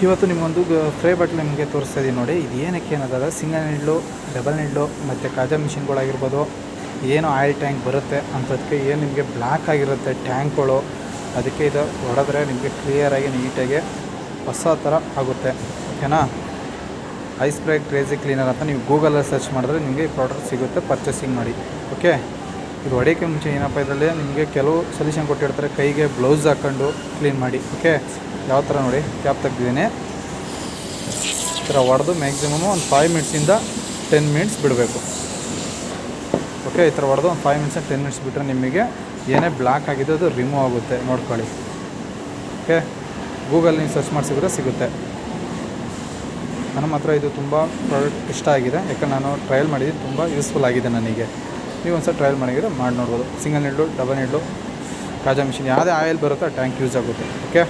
ಇವತ್ತು ನಿಮಗೊಂದು fry bottle ನಿಮಗೆ ತೋರಿಸ್ತಾ ಇದ್ದೀನಿ ನೋಡಿ. ಇದು ಏನಕ್ಕೆ ಏನದ ಸಿಂಗಲ್ ನೀಡ್ಲು, ಡಬಲ್ ನೀಡ್ಲು ಮತ್ತು ಕಾಜಾ ಮಿಷಿನ್ಗಳಾಗಿರ್ಬೋದು, ಏನು ಆಯಿಲ್ ಟ್ಯಾಂಕ್ ಬರುತ್ತೆ ಅಂಥದಕ್ಕೆ ಏನು ನಿಮಗೆ ಬ್ಲ್ಯಾಕ್ ಆಗಿರುತ್ತೆ ಟ್ಯಾಂಕ್ಗಳು, ಅದಕ್ಕೆ ಇದು ಹೊಡೆದ್ರೆ ನಿಮಗೆ ಕ್ಲಿಯರಾಗಿ ನೀಟಾಗಿ ಹೊಸ ಥರ ಆಗುತ್ತೆ. ಓಕೆನಾ. ಐಸ್ ಬ್ರೇಕ್ ಕ್ರೇಜಿ ಕ್ಲೀನರ್ ಅಂತ ನೀವು ಗೂಗಲಲ್ಲಿ ಸರ್ಚ್ ಮಾಡಿದ್ರೆ ನಿಮಗೆ ಈ ಪ್ರಾಡಕ್ಟ್ ಸಿಗುತ್ತೆ, ಪರ್ಚೇಸಿಂಗ್ ಮಾಡಿ. ಓಕೆ. ಇದು ಹೊಡೆಯೋಕ್ಕೆ ಮುಂಚೆ ಏನಪ್ಪ ಇದರಲ್ಲಿ ನಿಮಗೆ ಕೆಲವು ಸೊಲ್ಯೂಷನ್ ಕೊಟ್ಟಿರ್ತಾರೆ, ಕೈಗೆ ಗ್ಲೌಸ್ ಹಾಕ್ಕೊಂಡು ಕ್ಲೀನ್ ಮಾಡಿ. ಓಕೆ. ಯಾವ ಥರ ನೋಡಿ, ಕ್ಯಾಪ್ ತೆಗ್ದಿದ್ದೀನಿ, ಈ ಥರ ಹೊಡೆದು ಮ್ಯಾಕ್ಸಿಮಮ್ ಒಂದು 5 ಮಿನಿಟ್ಸಿಂದ 10 ಮಿನಿಟ್ಸ್ ಬಿಡಬೇಕು. ಓಕೆ. ಈ ಥರ ಹೊಡೆದು ಒಂದು 5 ಮಿನಿಟ್ಸ್ 10 ಮಿನಿಟ್ಸ್ ಬಿಟ್ಟರೆ ನಿಮಗೆ ಏನೇ ಬ್ಲ್ಯಾಕ್ ಆಗಿದೆ ಅದು ರಿಮೂವ್ ಆಗುತ್ತೆ, ನೋಡ್ಕೊಳ್ಳಿ. ಓಕೆ. ಗೂಗಲ್ ನೀವು ಸರ್ಚ್ ಮಾಡಿ ಸಿಗುತ್ತೆ. ನನ್ನ ಮಾತ್ರ ಇದು ತುಂಬ ಪ್ರಾಡಕ್ಟ್ ಇಷ್ಟ ಆಗಿದೆ, ಯಾಕಂದ್ರೆ ನಾನು ಟ್ರಯಲ್ ಮಾಡಿದ್ದೀನಿ, ತುಂಬ ಯೂಸ್ಫುಲ್ ಆಗಿದೆ ನನಗೆ. ನೀವು ಒಂದು ಸಲ ಟ್ರಯಲ್ ಮಾಡಿ ನೋಡ್ಬೋದು. ಸಿಂಗಲ್ ನೀಡ್ಲು, ಡಬಲ್ ನೀಡ್ಲು, ಕಾಜಾ ಮಿಷಿನ್ ಯಾವುದೇ ಆಯಿಲ್ ಬರುತ್ತೋ ಆ ಟ್ಯಾಂಕ್ ಯೂಸ್ ಆಗುತ್ತೆ. ಓಕೆ.